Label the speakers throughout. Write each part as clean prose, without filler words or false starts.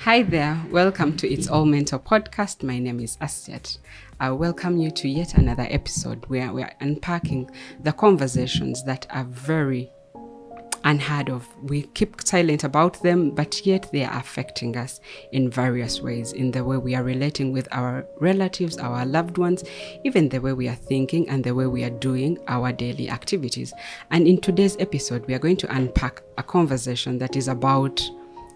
Speaker 1: Hi there, welcome to It's All Mental podcast. My name is Asiat. I welcome you to yet another episode where we're unpacking the conversations that are very unheard of. We keep silent about them, but yet they are affecting us in various ways, in the way we are relating with our relatives, our loved ones, even the way we are thinking and the way we are doing our daily activities. And in today's episode, we are going to unpack a conversation that is about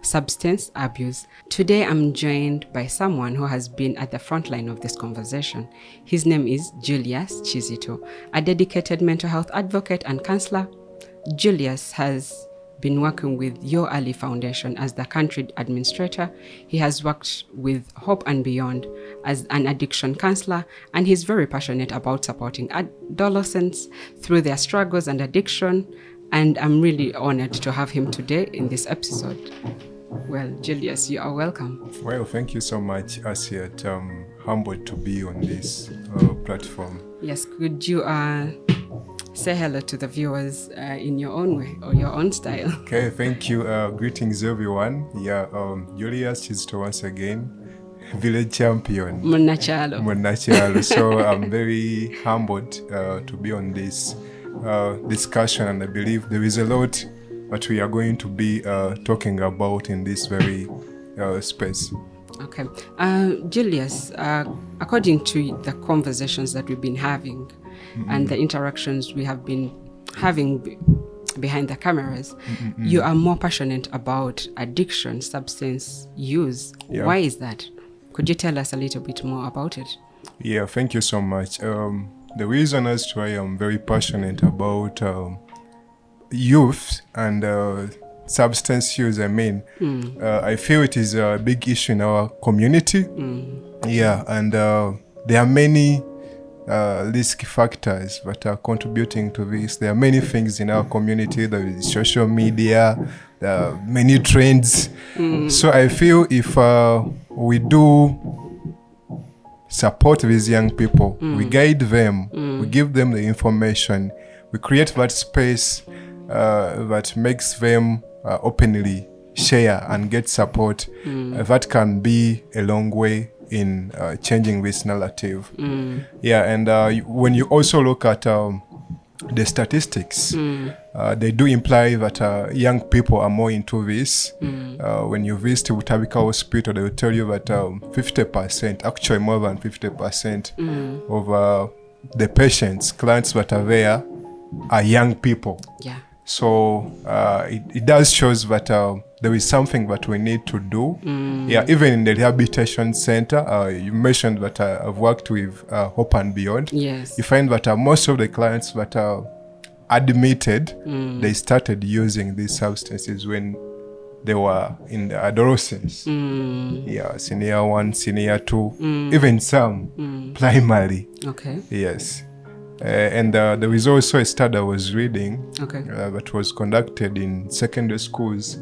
Speaker 1: substance abuse. Today, I'm joined by someone who has been at the front line of this conversation. His name is Julius Kizito, a dedicated mental health advocate and counselor. Julius has been working with Your Ali Foundation as the country administrator. He has worked with Hope and Beyond as an addiction counselor, and he's very passionate about supporting adolescents through their struggles and addiction. And I'm really honored to have him today in this episode. Well, Julius, you are welcome.
Speaker 2: Well, thank you so much, Asiat. I'm humbled to be on this platform.
Speaker 1: Yes, could you say hello to the viewers in your own way or your own style?
Speaker 2: Okay, thank you. Greetings, everyone. Julius Kizito once again, village champion.
Speaker 1: Munachalo.
Speaker 2: So I'm very humbled to be on this discussion, and I believe there is a lot that we are going to be talking about in this very space.
Speaker 1: Okay. Julius, according to the conversations that we've been having and the interactions we have been having behind the cameras, you are more passionate about addiction, substance use. Yeah. Why is that? Could you tell us a little bit more about it?
Speaker 2: Yeah, thank you so much. The reason as to why I'm very passionate about youth and substance use, I feel it is a big issue in our community. Yeah, and there are many risk factors that are contributing to this. There are many things in our community. There is social media, there are many trends. So I feel if we do support these young people, we guide them, we give them the information, we create that space that makes them openly share and get support. That can be a long way in changing this narrative. Yeah, and when you also look at the statistics, they do imply that young people are more into this. When you visit Butabika Hospital, they will tell you that 50%, actually more than 50% of the patients, clients that are there are young people.
Speaker 1: Yeah.
Speaker 2: So it does show that there is something that we need to do. Yeah, even in the rehabilitation center, you mentioned that I've worked with Hope and Beyond.
Speaker 1: Yes.
Speaker 2: You find that most of the clients that are admitted, they started using these substances when they were in the adolescence. Yeah, senior 1, senior 2, even some primary.
Speaker 1: Okay.
Speaker 2: Yes. And there is also a study I was reading that was conducted in secondary schools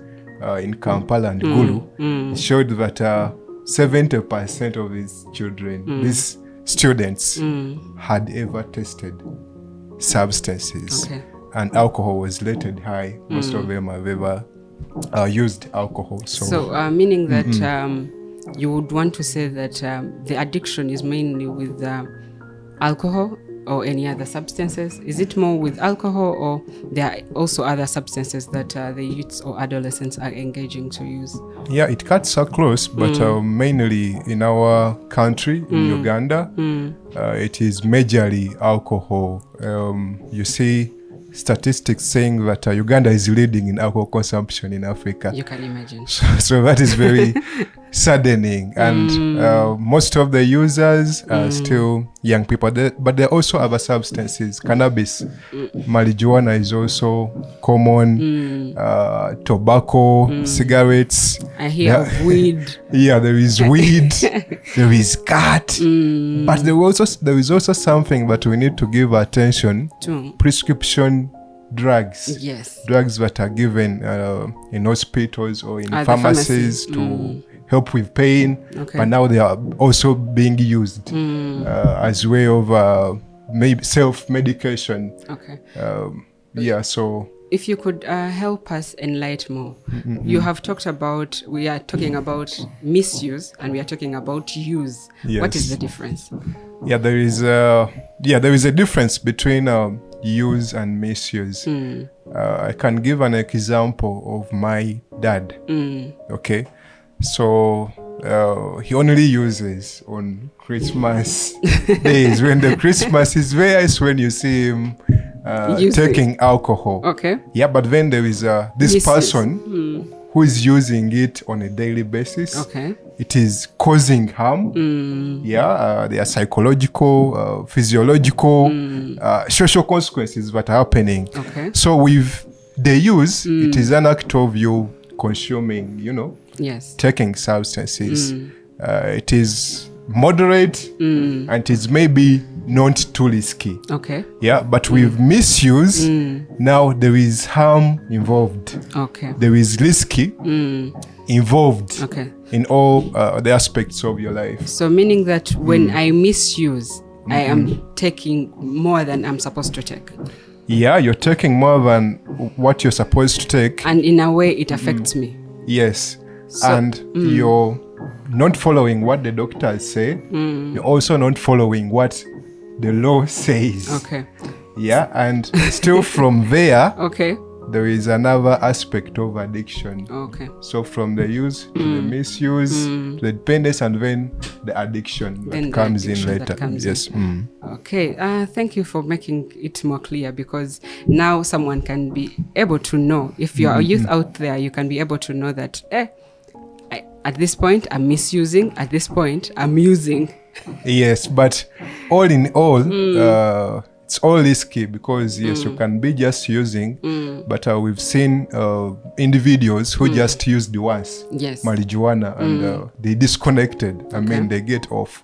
Speaker 2: in Kampala and Gulu. It showed that 70% of these children, these students, had ever tested substances.
Speaker 1: Okay.
Speaker 2: And alcohol was rated high. Most of them have ever used alcohol.
Speaker 1: So meaning that you would want to say that the addiction is mainly with alcohol or any other substances? Is it more with alcohol, or there are also other substances that the youths or adolescents are engaging to use?
Speaker 2: Yeah, it cuts across, but mainly in our country, in Uganda, it is majorly alcohol. You see statistics saying that Uganda is leading in alcohol consumption in Africa.
Speaker 1: You can imagine.
Speaker 2: So that is very saddening. And most of the users are still young people. But there are also other substances. Cannabis, marijuana is also common. Tobacco, cigarettes.
Speaker 1: I hear of weed.
Speaker 2: Yeah, there is weed. There is cat. But there is also something that we need to give attention to. Prescription drugs.
Speaker 1: Yes.
Speaker 2: Drugs that are given in hospitals or in pharmacies to help with pain. Okay. But now they are also being used as way of maybe self-medication.
Speaker 1: Okay.
Speaker 2: Yeah, so
Speaker 1: if you could help us enlighten more. You have talked about, we are talking about misuse and we are talking about use.
Speaker 2: Yes.
Speaker 1: What is the difference?
Speaker 2: Yeah, there is a difference between use and misuse. I can give an example of my dad. Okay, so he only uses on Christmas days. When the Christmas is there, is when you see him taking alcohol.
Speaker 1: Okay.
Speaker 2: Yeah, but then there is this
Speaker 1: Misuse.
Speaker 2: person who is using it on a daily basis.
Speaker 1: Okay.
Speaker 2: It is causing harm. There are psychological, physiological, social consequences that are happening.
Speaker 1: Okay.
Speaker 2: So with the use, it is an act of you consuming,
Speaker 1: Yes.
Speaker 2: taking substances. It is moderate and it is maybe not too risky.
Speaker 1: Okay.
Speaker 2: Yeah, but with misuse, now there is harm involved.
Speaker 1: Okay.
Speaker 2: There is risky involved
Speaker 1: Okay.
Speaker 2: in all the aspects of your life.
Speaker 1: So meaning that when I misuse, I am taking more than I'm supposed to take.
Speaker 2: Yeah, you're taking more than what you're supposed to take.
Speaker 1: And in a way, it affects me.
Speaker 2: Yes.
Speaker 1: So-
Speaker 2: and you're not following what the doctors say. You're also not following what the law says.
Speaker 1: Okay.
Speaker 2: Yeah, and still from there,
Speaker 1: Okay.
Speaker 2: there is another aspect of addiction.
Speaker 1: Okay.
Speaker 2: So from the use to the misuse, to the dependence, and then the addiction
Speaker 1: Then
Speaker 2: that
Speaker 1: the
Speaker 2: comes in
Speaker 1: addiction
Speaker 2: later.
Speaker 1: that comes
Speaker 2: Yes.
Speaker 1: Okay. Thank you for making it more clear, because now someone can be able to know. If you're a youth out there, you can be able to know that at this point I'm misusing, at this point I'm using.
Speaker 2: Yes, but all in all, it's all risky because yes, you can be just using, but we've seen individuals who just used once
Speaker 1: Yes.
Speaker 2: marijuana and they disconnected. I mean, they get off.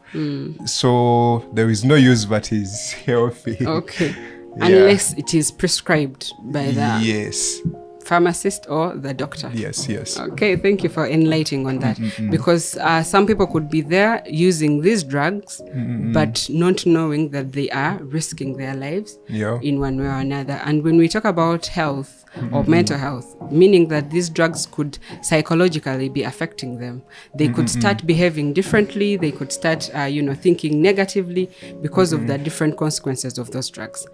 Speaker 2: So there is no use that is healthy.
Speaker 1: Okay.
Speaker 2: Yeah.
Speaker 1: Unless it is prescribed by the
Speaker 2: Yes.
Speaker 1: pharmacist or the doctor.
Speaker 2: Yes.
Speaker 1: Okay, thank you for enlightening on that. Because some people could be there using these drugs, but not knowing that they are risking their lives
Speaker 2: Yeah.
Speaker 1: in one way or another. And when we talk about health or mental health, meaning that these drugs could psychologically be affecting them. They could start behaving differently. They could start, thinking negatively because of the different consequences of those drugs.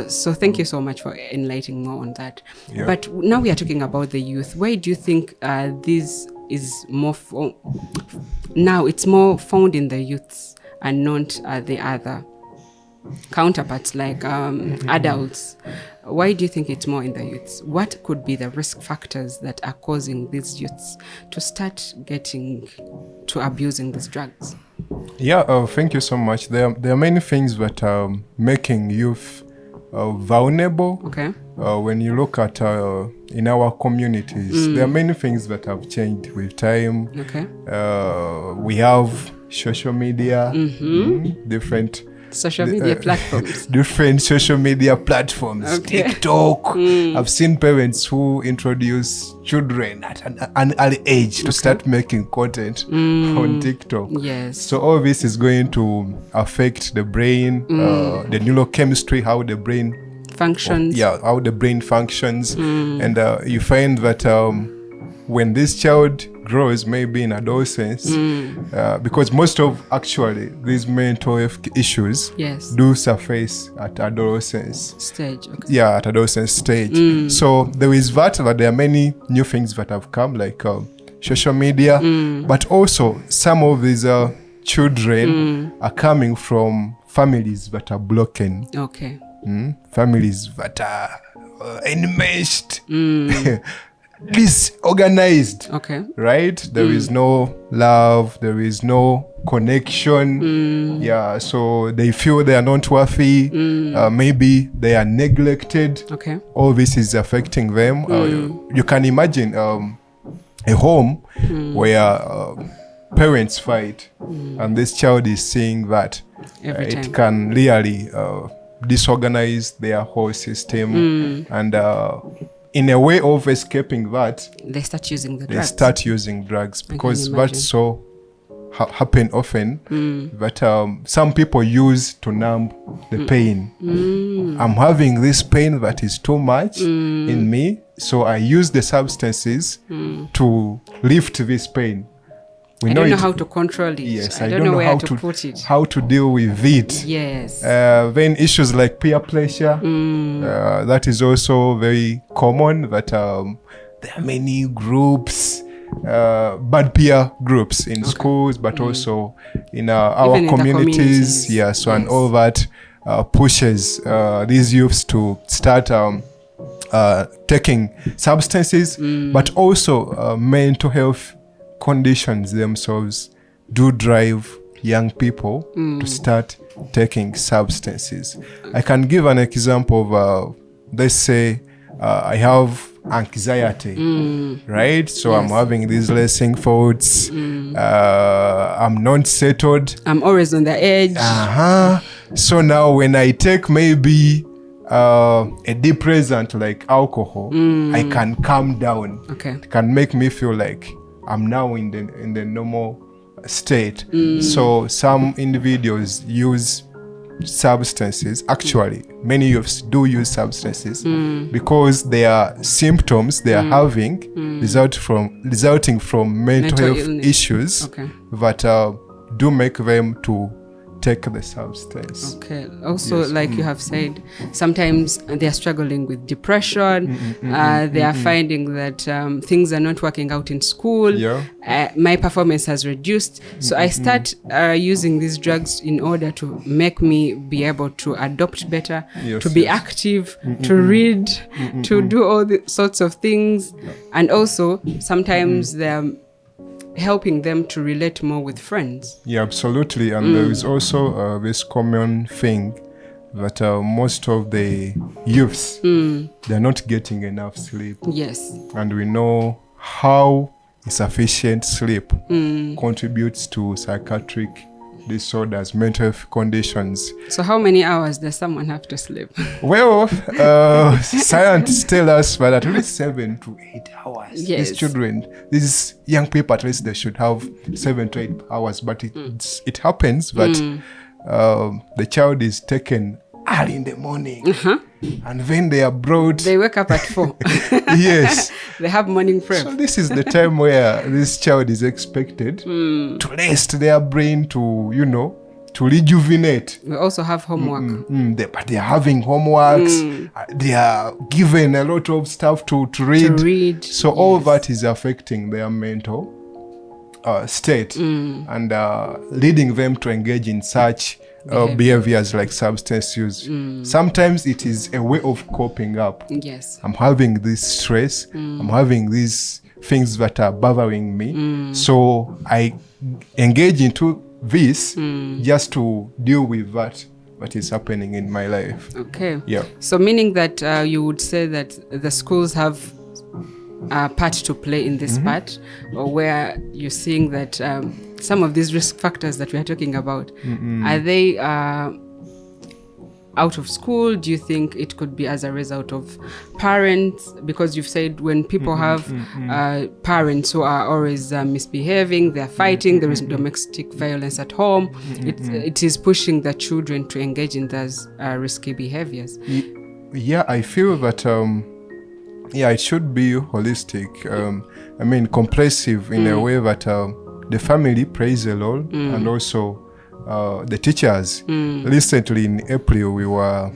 Speaker 1: So thank you so much for enlightening more on that.
Speaker 2: Yeah.
Speaker 1: But now we are talking about the youth. Why do you think this is more now it's more found in the youths and not the other counterparts like adults? Why do you think it's more in the youths? What could be the risk factors that are causing these youths to start getting to abusing these drugs?
Speaker 2: Yeah, thank you so much. There are many things that are making youth vulnerable.
Speaker 1: Okay.
Speaker 2: When you look at in our communities, there are many things that have changed with time.
Speaker 1: Okay.
Speaker 2: We have social media, different
Speaker 1: Social media platforms.
Speaker 2: different social media platforms.
Speaker 1: Okay.
Speaker 2: TikTok. I've seen parents who introduce children at an early age to start making content on TikTok.
Speaker 1: Yes.
Speaker 2: So all this is going to affect the brain, the neurochemistry, how the brain
Speaker 1: Functions.
Speaker 2: how the brain functions. And you find that when this child grows, maybe in adolescence, because most of actually these mental health issues
Speaker 1: Yes.
Speaker 2: do surface at adolescence.
Speaker 1: Stage. Okay.
Speaker 2: Yeah, at adolescence stage. So there is that there are many new things that have come, like social media, but also some of these children are coming from families that are broken.
Speaker 1: Okay.
Speaker 2: Families that are enmeshed, disorganized.
Speaker 1: Okay.
Speaker 2: Right? There is no love, there is no connection. Yeah, so they feel they are not worthy. Maybe they are neglected.
Speaker 1: Okay.
Speaker 2: All this is affecting them. You can imagine a home where parents fight, and this child is seeing that
Speaker 1: Every time.
Speaker 2: it can really disorganize their whole system, and in a way of escaping that,
Speaker 1: They start using the
Speaker 2: they
Speaker 1: drugs.
Speaker 2: start using drugs because
Speaker 1: imagine.
Speaker 2: that's so happen often, but some people use to numb the pain. I'm having this pain that is too much in me, so I use the substances to lift this pain.
Speaker 1: I don't know how to control it.
Speaker 2: Yes,
Speaker 1: I don't know where to put it.
Speaker 2: How to deal with it.
Speaker 1: Yes.
Speaker 2: Then issues like peer pressure, that is also very common. That there are many groups, bad peer groups in schools, but also in our
Speaker 1: Even in
Speaker 2: communities.
Speaker 1: the
Speaker 2: Yes, and all that pushes these youths to start taking substances, but also mental health conditions themselves do drive young people to start taking substances. I can give an example of, let's say, I have anxiety, right? So I'm having these racing thoughts. I'm not settled.
Speaker 1: I'm always on the edge.
Speaker 2: So now when I take maybe a depressant like alcohol, I can calm down.
Speaker 1: Okay.
Speaker 2: It can make me feel like I'm now in the normal state. So some individuals use substances. Actually, many youths do use substances because their symptoms they are having resulting from mental health
Speaker 1: illness.
Speaker 2: issues that do make them to take the substance.
Speaker 1: Okay. Also, like you have said, sometimes they are struggling with depression. They are finding that things are not working out in school. My performance has reduced. So I start using these drugs in order to make me be able to adopt better, to be active, to read, to do all the sorts of things. And also, sometimes they're helping them to relate more with friends.
Speaker 2: Yeah, absolutely. And there is also this common thing that most of the youths, they're not getting enough sleep.
Speaker 1: Yes.
Speaker 2: And we know how insufficient sleep contributes to psychiatric disorders, mental health conditions.
Speaker 1: So how many hours does someone have to sleep?
Speaker 2: Well, scientists tell us that at least 7 to 8 hours.
Speaker 1: Yes.
Speaker 2: These children, these young people, at least they should have 7 to 8 hours. But it happens that the child is taken early in the morning, and then they are brought.
Speaker 1: They wake up at 4.
Speaker 2: Yes.
Speaker 1: They have morning prep.
Speaker 2: So this is the time where this child is expected to rest their brain, to rejuvenate.
Speaker 1: We also have homework.
Speaker 2: But they are having homeworks. They are given a lot of stuff to read. So all that is affecting their mental state and leading them to engage in such behaviors like substance use. Sometimes it is a way of coping up.
Speaker 1: Yes.
Speaker 2: I'm having this stress. I'm having these things that are bothering me. So I engage into this just to deal with what is happening in my life.
Speaker 1: Okay.
Speaker 2: Yeah.
Speaker 1: So meaning that you would say that the schools have a part to play in this part, or where you're seeing that some of these risk factors that we are talking about, are they out of school? Do you think it could be as a result of parents? Because you've said when people have parents who are always misbehaving, they're fighting, there is domestic violence at home, it is pushing the children to engage in those risky behaviors.
Speaker 2: Yeah, I feel that it should be holistic. Comprehensive in a way that the family plays a role, and also the teachers. Recently in April, we were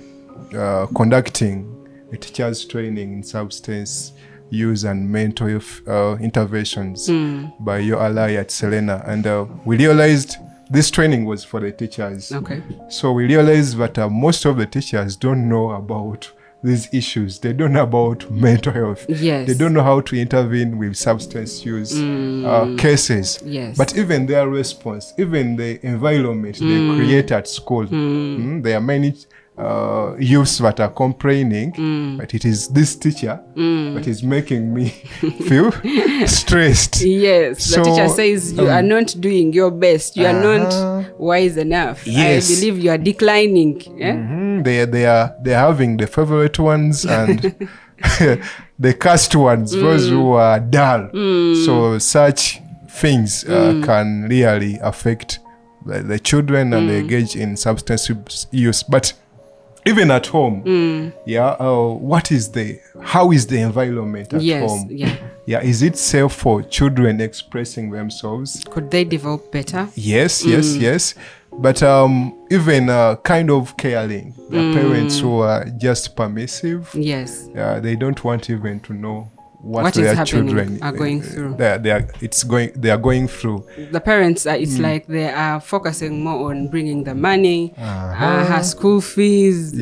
Speaker 2: conducting a teachers training in substance use and mental health interventions by your ally at Selena. And we realized this training was for the teachers.
Speaker 1: Okay.
Speaker 2: So we realized that most of the teachers don't know about these issues. They don't know about mental health.
Speaker 1: Yes.
Speaker 2: They don't know how to intervene with substance use cases.
Speaker 1: Yes.
Speaker 2: But even their response, even the environment they create at school, there are many youths that are complaining, but it is this teacher that is making me feel stressed.
Speaker 1: Yes,
Speaker 2: So,
Speaker 1: the teacher says you are not doing your best. You are not wise enough.
Speaker 2: Yes.
Speaker 1: I believe you are declining.
Speaker 2: They are having the favorite ones and the cast ones, those who are dull. So such things can really affect the children and they engage in substance use. But even at home, how is the environment at home? Is it safe for children expressing themselves?
Speaker 1: Could they develop better?
Speaker 2: Yes. But even kind of caring, the parents who are just permissive, they don't want even to know what their children
Speaker 1: are going through.
Speaker 2: They are going through.
Speaker 1: The parents, it's like they are focusing more on bringing the money, her school fees,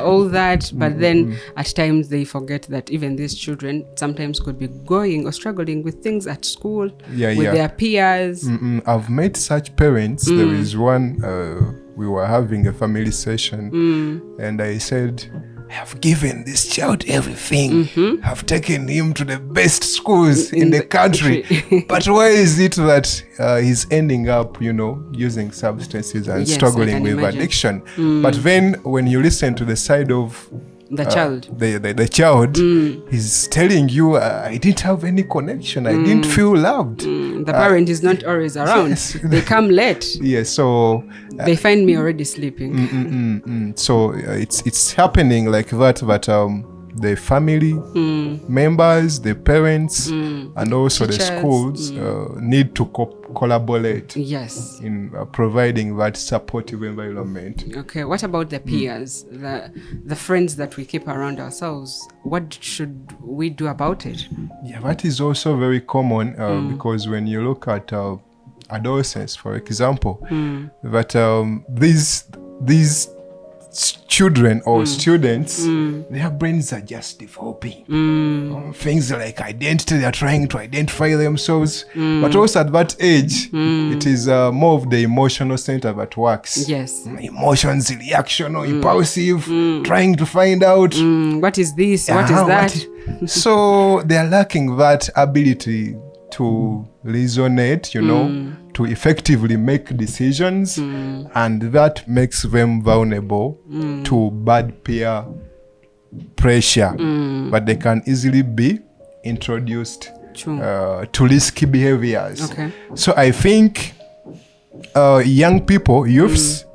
Speaker 1: all that. But then at times they forget that even these children sometimes could be going or struggling with things at school with their peers.
Speaker 2: I've met such parents. There is one, we were having a family session, and I said, I have given this child everything. I've taken him to the best schools in the country. But why is it that he's ending up, using substances and struggling with addiction? But then when you listen to the side of
Speaker 1: the child,
Speaker 2: the child, he's telling you, I didn't have any connection. I didn't feel loved.
Speaker 1: The parent is not always around. They come late.
Speaker 2: So
Speaker 1: they find me already sleeping.
Speaker 2: So it's happening like that. But the family members, the parents, and also
Speaker 1: teachers,
Speaker 2: the schools need to collaborate in providing that supportive environment.
Speaker 1: Okay, what about the peers, the friends that we keep around ourselves? What should we do about it?
Speaker 2: That is also very common because when you look at adolescents, for example, that these children or students, their brains are just developing. Things like identity, they are trying to identify themselves. But also at that age, it is more of the emotional center that works. Emotions, reaction, or impulsive, trying to find out
Speaker 1: what is this, what is that.
Speaker 2: So they are lacking that ability to resonate, to effectively make decisions, and that makes them vulnerable to bad peer pressure. But they can easily be introduced to risky behaviors. So I think young people, youths,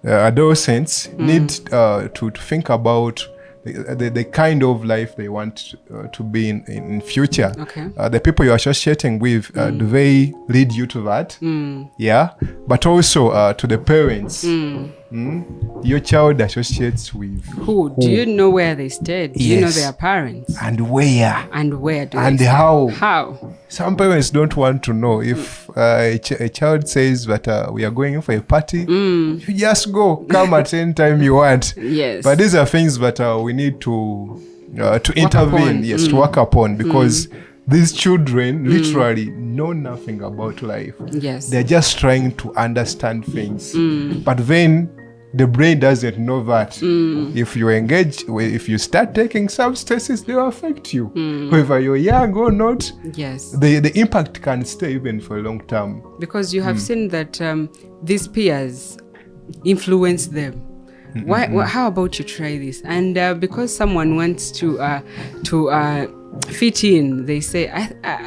Speaker 2: adolescents need to think about the kind of life they want to be in future. The people you're associating with, do they lead you to that? But also to the parents. Your child associates with
Speaker 1: who? Do you know where they stayed? Do you know their parents?
Speaker 2: And where?
Speaker 1: And where do
Speaker 2: and
Speaker 1: they
Speaker 2: how?
Speaker 1: How?
Speaker 2: Some parents don't want to know. If a child says that we are going for a party, you just go, come at any time you want. But these are things that we need to intervene, to work upon, because these children literally know nothing about life. They're just trying to understand things. But then the brain doesn't know that. If you engage, if you start taking substances, they will affect you. Whether you're young or not, the impact can stay even for a long time.
Speaker 1: Because you have seen that these peers influence them. How about you try this? And because someone wants to fit in, they say,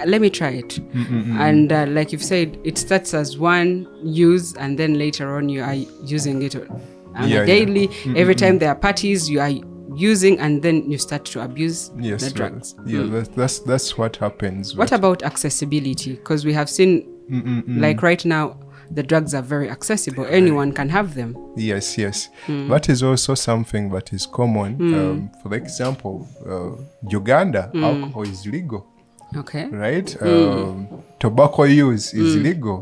Speaker 1: let me try it. And like you've said, it starts as one use, and then later on you are using it on a daily. Every time there are parties, you are using, and then you start to abuse the drugs.
Speaker 2: That's what happens.
Speaker 1: What about accessibility? Because we have seen, like right now, the drugs are very accessible. Anyone can have them. Yes.
Speaker 2: That is also something that is common. For example, Uganda, alcohol is legal. Right? Tobacco use is legal.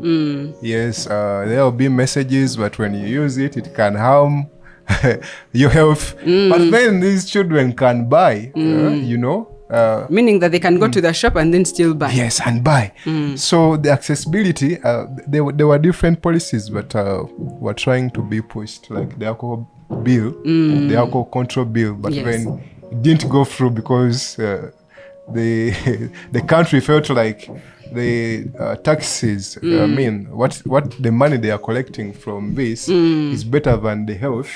Speaker 2: Yes, there will be messages, but when you use it, it can harm your health. But then these children can buy,
Speaker 1: meaning that they can go to the shop and then still buy.
Speaker 2: Yes, and buy. So the accessibility, there were different policies that were trying to be pushed, like the alcohol bill, the alcohol control bill, but then it didn't go through because the country felt like the taxes, what the money they are collecting from this is better than the health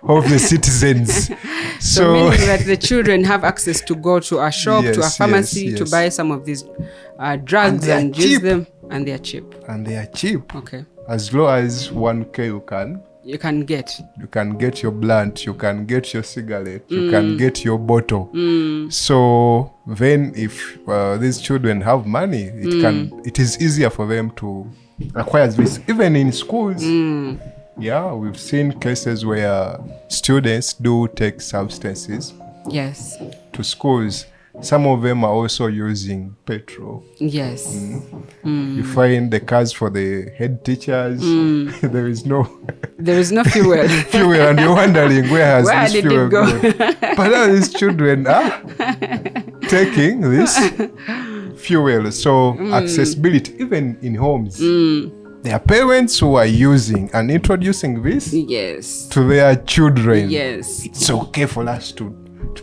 Speaker 2: of the citizens.
Speaker 1: So meaning that the children have access to go to a shop, to a pharmacy, to buy some of these drugs and use them, and they are cheap.
Speaker 2: And they are cheap.
Speaker 1: Okay.
Speaker 2: As low as 1K
Speaker 1: you can get.
Speaker 2: You can get your blunt, you can get your cigarette, you can get your bottle. So then if these children have money, it is easier for them to acquire this. Even in schools, yeah, we've seen cases where students do take substances to schools. Some of them are also using petrol.
Speaker 1: Yes.
Speaker 2: You find the cars for the head teachers. There is no
Speaker 1: fuel.
Speaker 2: Fuel, and you're wondering where this
Speaker 1: did
Speaker 2: fuel
Speaker 1: it go?
Speaker 2: But now these children are taking this fuel. So accessibility, even in homes. There are parents who are using and introducing this to their children.
Speaker 1: Yes.
Speaker 2: It's okay for us to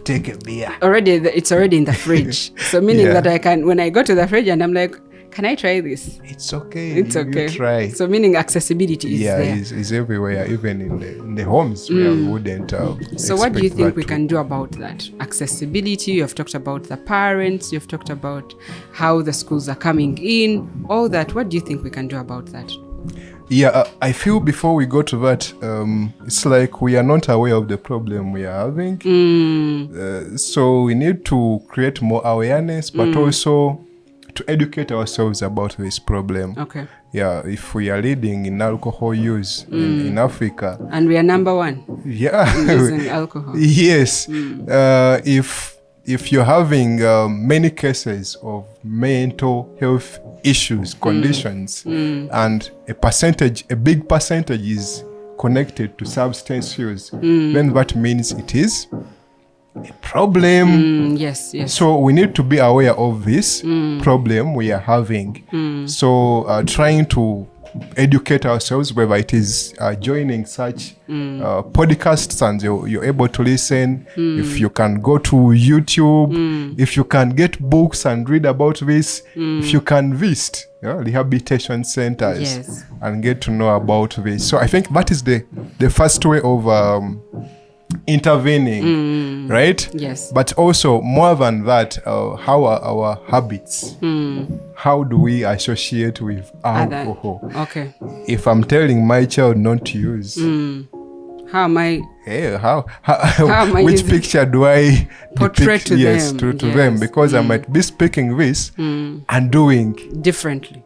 Speaker 2: take a beer.
Speaker 1: It's already in the fridge. So meaning that I can, when I go to the fridge and I'm like, can I try this?
Speaker 2: It's okay.
Speaker 1: It's okay.
Speaker 2: You try.
Speaker 1: So meaning accessibility is there.
Speaker 2: Is everywhere, even in the homes where we wouldn't.
Speaker 1: So what do you think we can do about that? Accessibility, you have talked about the parents, you've talked about how the schools are coming in, all that. What do you think we can do about that?
Speaker 2: Yeah, I feel before we go to that, it's like we are not aware of the problem we are having. So we need to create more awareness, but also to educate ourselves about this problem.
Speaker 1: Okay.
Speaker 2: Yeah, if we are leading in alcohol use in Africa.
Speaker 1: And we are number one.
Speaker 2: Yeah.
Speaker 1: In using alcohol.
Speaker 2: Yes. If you're having many cases of mental health issues, conditions, and a big percentage is connected to substance use, then that means it is a problem.
Speaker 1: Yes.
Speaker 2: So we need to be aware of this problem we are having. So trying to educate ourselves, whether it is joining such podcasts and you're able to listen, if you can go to YouTube, if you can get books and read about this, if you can visit rehabilitation centers and get to know about this. So I think that is the first way of intervening, right?
Speaker 1: Yes.
Speaker 2: But also more than that, how are our habits? How do we associate with alcohol?
Speaker 1: Okay.
Speaker 2: If I'm telling my child not to use,
Speaker 1: how am I?
Speaker 2: How
Speaker 1: am I
Speaker 2: which picture do I
Speaker 1: portray to them?
Speaker 2: To them, because I might be speaking this and doing
Speaker 1: differently.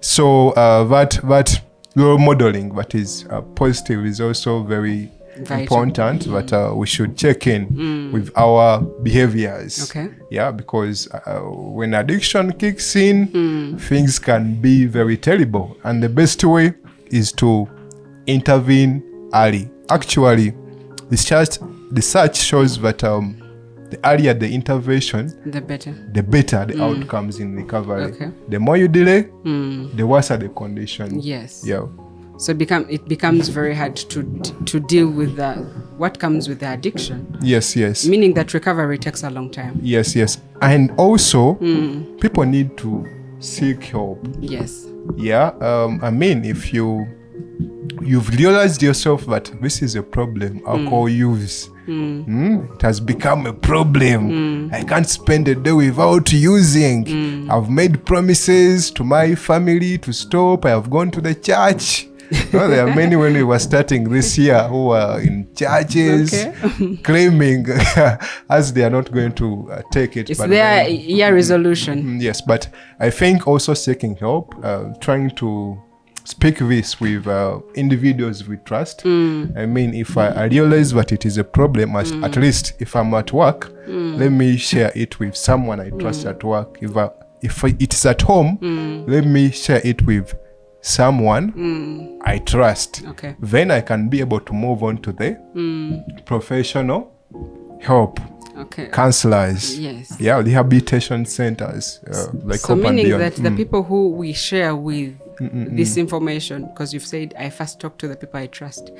Speaker 2: So that role modeling that is positive is also very important, that we should check in with our behaviors.
Speaker 1: Okay.
Speaker 2: Yeah, because when addiction kicks in, things can be very terrible, and the best way is to intervene early. Actually, the research shows that the earlier the intervention, the better the outcomes in recovery.
Speaker 1: Okay.
Speaker 2: The more you delay, the worse the condition.
Speaker 1: Yes.
Speaker 2: Yeah.
Speaker 1: So it becomes very hard to deal with what comes with the addiction.
Speaker 2: Yes.
Speaker 1: Meaning that recovery takes a long time.
Speaker 2: Yes. And also, people need to seek help.
Speaker 1: Yes.
Speaker 2: Yeah. I mean, if you've realized yourself that this is a problem, alcohol use, it has become a problem. I can't spend a day without using. I've made promises to my family to stop. I have gone to the church. There are many when we were starting this year who are in churches claiming as they are not going to take it.
Speaker 1: It's their year resolution.
Speaker 2: Yes, but I think also seeking help, trying to speak this with individuals we trust. I mean, if I realize that it is a problem, at least if I'm at work, let me share it with someone I trust at work. If it is at home, let me share it with someone I trust.
Speaker 1: Okay.
Speaker 2: Then I can be able to move on to the professional help.
Speaker 1: Okay.
Speaker 2: Counselors.
Speaker 1: Yes.
Speaker 2: Yeah, rehabilitation centers. Like
Speaker 1: so meaning that the people who we share with this information, because you've said I first talk to the people I trust.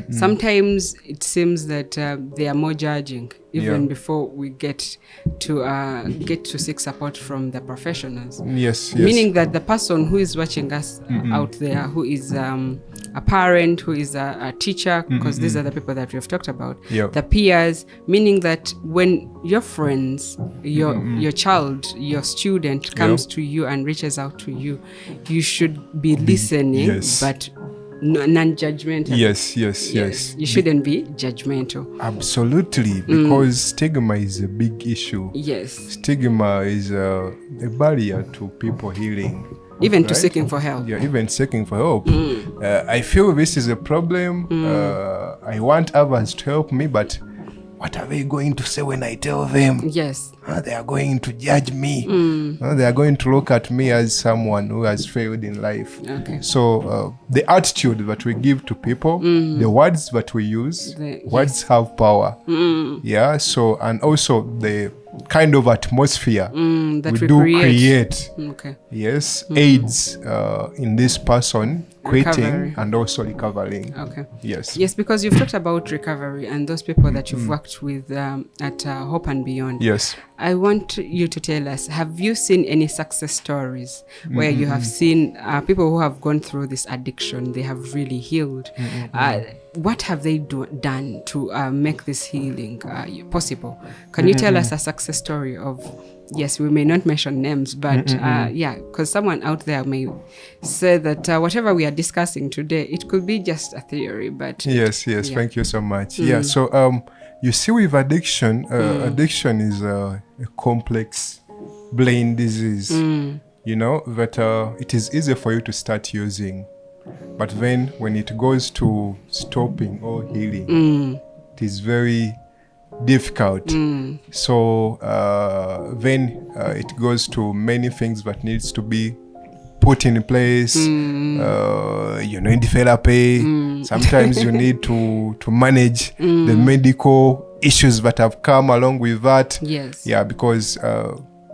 Speaker 1: Sometimes it seems that they are more judging even before we get to seek support from the professionals.
Speaker 2: Yes.
Speaker 1: Meaning that the person who is watching us out there, who is a parent, who is a teacher, because these are the people that we've talked about, the peers, meaning that when your friends, your child, your student comes to you and reaches out to you, you should be listening, but non-judgmental.
Speaker 2: Yes.
Speaker 1: You shouldn't be judgmental.
Speaker 2: Absolutely, because stigma is a big issue.
Speaker 1: Yes.
Speaker 2: Stigma is a barrier to people healing.
Speaker 1: Even to seeking for help.
Speaker 2: Yeah, even seeking for help. I feel this is a problem. I want others to help me, but what are they going to say when I tell them?
Speaker 1: Yes.
Speaker 2: They are going to judge me. They are going to look at me as someone who has failed in life.
Speaker 1: Okay.
Speaker 2: So the attitude that we give to people, the words that we use, words have power. Yeah. So, and also the kind of atmosphere
Speaker 1: that
Speaker 2: we do create.
Speaker 1: Okay.
Speaker 2: Yes, aids in this person quitting
Speaker 1: Recovery.
Speaker 2: and also recovering.
Speaker 1: Okay.
Speaker 2: Yes,
Speaker 1: because you've talked about recovery and those people that you've worked with at Hope and Beyond.
Speaker 2: Yes.
Speaker 1: I want you to tell us, have you seen any success stories where you have seen people who have gone through this addiction, they have really healed? What have they done to make this healing possible? Can you tell us a success story of, yes, we may not mention names, but because someone out there may say that whatever we are discussing today, it could be just a theory, but...
Speaker 2: Yes, thank you so much. Yeah, so you see with addiction, addiction is a complex brain disease, you know, that it is easy for you to start using. But then when it goes to stopping or healing, it is very difficult. So then it goes to many things that needs to be put in place. You need therapy. Sometimes you need to manage the medical issues that have come along with that.
Speaker 1: Yes.
Speaker 2: Yeah, because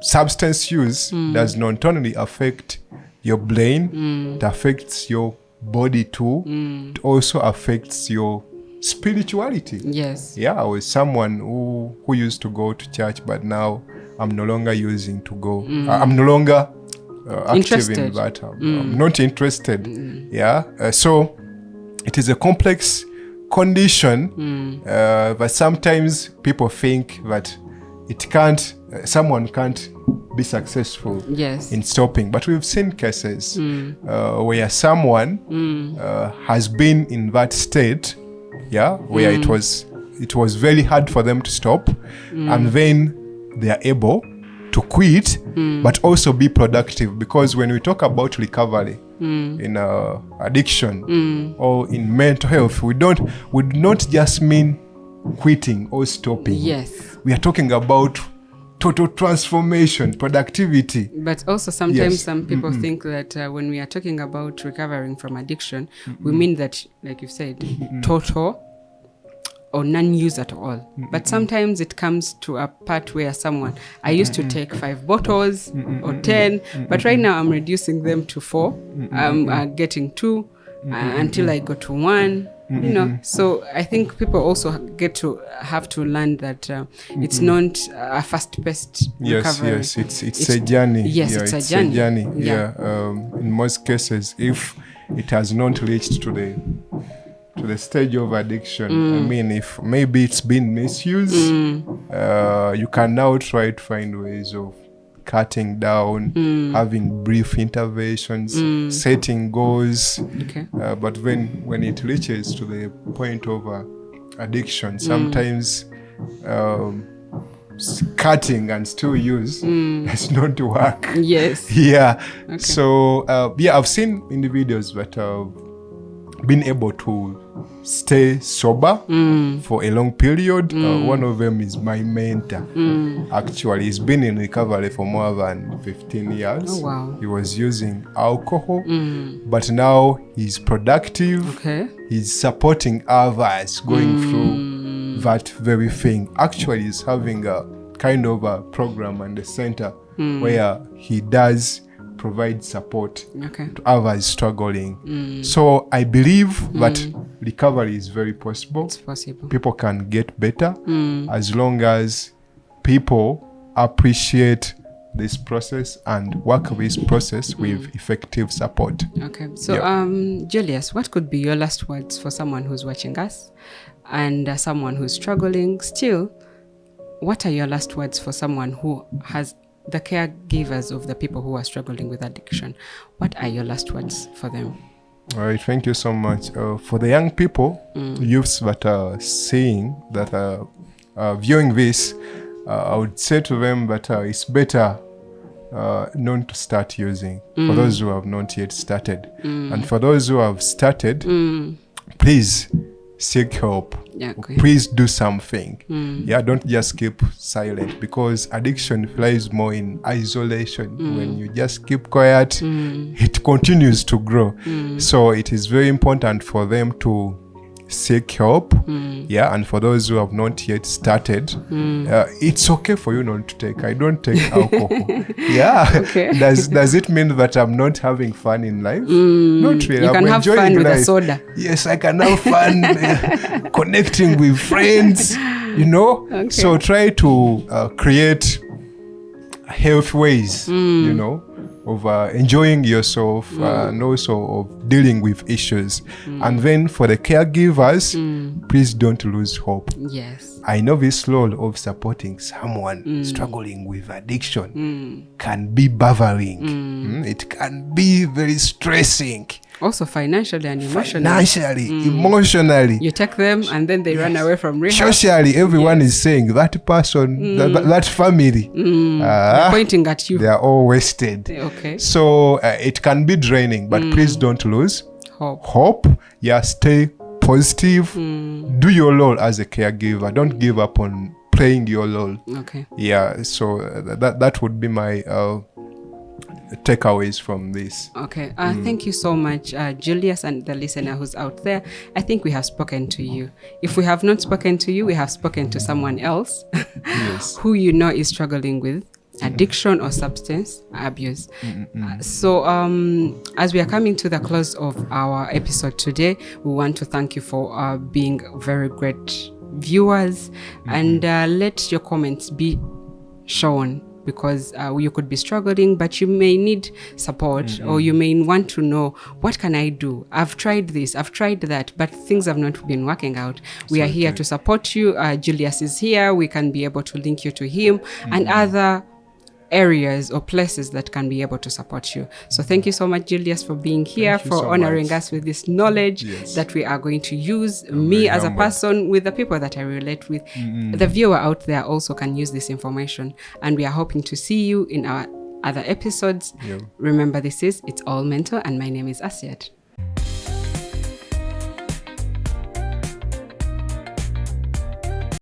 Speaker 2: substance use does not only affect your brain, it affects your body too. It also affects your spirituality.
Speaker 1: Yes.
Speaker 2: Yeah, I was someone who used to go to church, but now I'm no longer using to go. I'm no longer active in that. I'm not interested. Yeah. So it is a complex condition, but sometimes people think that someone can't be successful in stopping. But we've seen cases where someone has been in that state, where it was very hard for them to stop, and then they are able to quit, but also be productive. Because when we talk about recovery in addiction or in mental health, we do not just mean quitting or stopping.
Speaker 1: Yes.
Speaker 2: We are talking about total transformation, productivity.
Speaker 1: But also sometimes some people think that when we are talking about recovering from addiction, we mean that, like you said, total or non-use at all. But sometimes it comes to a part where I used to take 5 bottles or 10, but right now I'm reducing them to 4. I'm getting 2 until I go to 1. You know, so I think people also have to learn that it's not a fast-paced recovery.
Speaker 2: Yes, it's a journey.
Speaker 1: Yes, it's a journey.
Speaker 2: In most cases, if it has not reached to the stage of addiction, I mean, if maybe it's been misused, you can now try to find ways of cutting down, having brief interventions, setting goals.
Speaker 1: Okay.
Speaker 2: But when it reaches to the point of addiction, sometimes cutting and still use does not work.
Speaker 1: Yes.
Speaker 2: Yeah.
Speaker 1: Okay.
Speaker 2: So I've seen individuals that have been able to stay sober for a long period. One of them is my mentor. Actually, he's been in recovery for more than 15 years.
Speaker 1: Oh, wow.
Speaker 2: He was using alcohol, but now he's productive.
Speaker 1: Okay.
Speaker 2: He's supporting others going through that very thing. Actually, he's having a kind of a program and a center where he does provide support
Speaker 1: Okay.
Speaker 2: to others struggling. So I believe that recovery is very possible.
Speaker 1: It's possible.
Speaker 2: People can get better as long as people appreciate this process and work this process with effective support.
Speaker 1: Okay. So,
Speaker 2: Yep.
Speaker 1: Julius, what could be your last words for someone who's watching us and someone who's struggling still? What are your last words for someone who has the caregivers of the people who are struggling with addiction? What are your last words for them?
Speaker 2: All right, thank you so much. For the young people, youths that are seeing, that are viewing this, I would say to them that it's better not to start using, for those who have not yet started. And for those who have started, please seek help.
Speaker 1: Yeah, okay.
Speaker 2: Please do something. Yeah, don't just keep silent, because addiction thrives more in isolation. When you just keep quiet, it continues to grow. So it is very important for them to seek help. Yeah, and for those who have not yet started, it's okay for you not to take. I don't take alcohol. Yeah.
Speaker 1: Okay.
Speaker 2: Does it mean that I'm not having fun in life? Not really.
Speaker 1: You can
Speaker 2: I'm
Speaker 1: have
Speaker 2: enjoying
Speaker 1: fun with
Speaker 2: life.
Speaker 1: a soda.
Speaker 2: Yes, I can have fun connecting with friends,
Speaker 1: Okay.
Speaker 2: So try to create healthy ways, of enjoying yourself and also of dealing with issues. And then for the caregivers, please don't lose hope.
Speaker 1: Yes.
Speaker 2: I know this role of supporting someone struggling with addiction can be bothering. It can be very stressing.
Speaker 1: Also financially and emotionally.
Speaker 2: Financially, emotionally.
Speaker 1: You take them and then they run away from rehab.
Speaker 2: Socially, everyone is saying that person, that family,
Speaker 1: They're pointing at you.
Speaker 2: they are all wasted.
Speaker 1: Okay.
Speaker 2: So it can be draining, but please don't lose hope. Yeah, stay positive. Do your role as a caregiver. Don't give up on playing your role.
Speaker 1: Okay.
Speaker 2: Yeah, so that would be my takeaways from this.
Speaker 1: Okay. Thank you so much, Julius, and the listener who's out there. I think we have spoken to you. If we have not spoken to you, we have spoken to someone else
Speaker 2: Yes.
Speaker 1: who is struggling with addiction or substance abuse. So as we are coming to the close of our episode today, we want to thank you for being very great viewers, and let your comments be shown, because you could be struggling, but you may need support, or you may want to know, what can I do? I've tried this, I've tried that, but things have not been working out. We are here to support you. Julius is here. We can be able to link you to him and other areas or places that can be able to support you. So thank you so much, Julius, for being here, for honoring us with this knowledge that we are going to use. Me as a person, with the people that I relate with, the viewer out there also can use this information, and we are hoping to see you in our other episodes. Remember, this is It's All Mental, and my name is Asiat.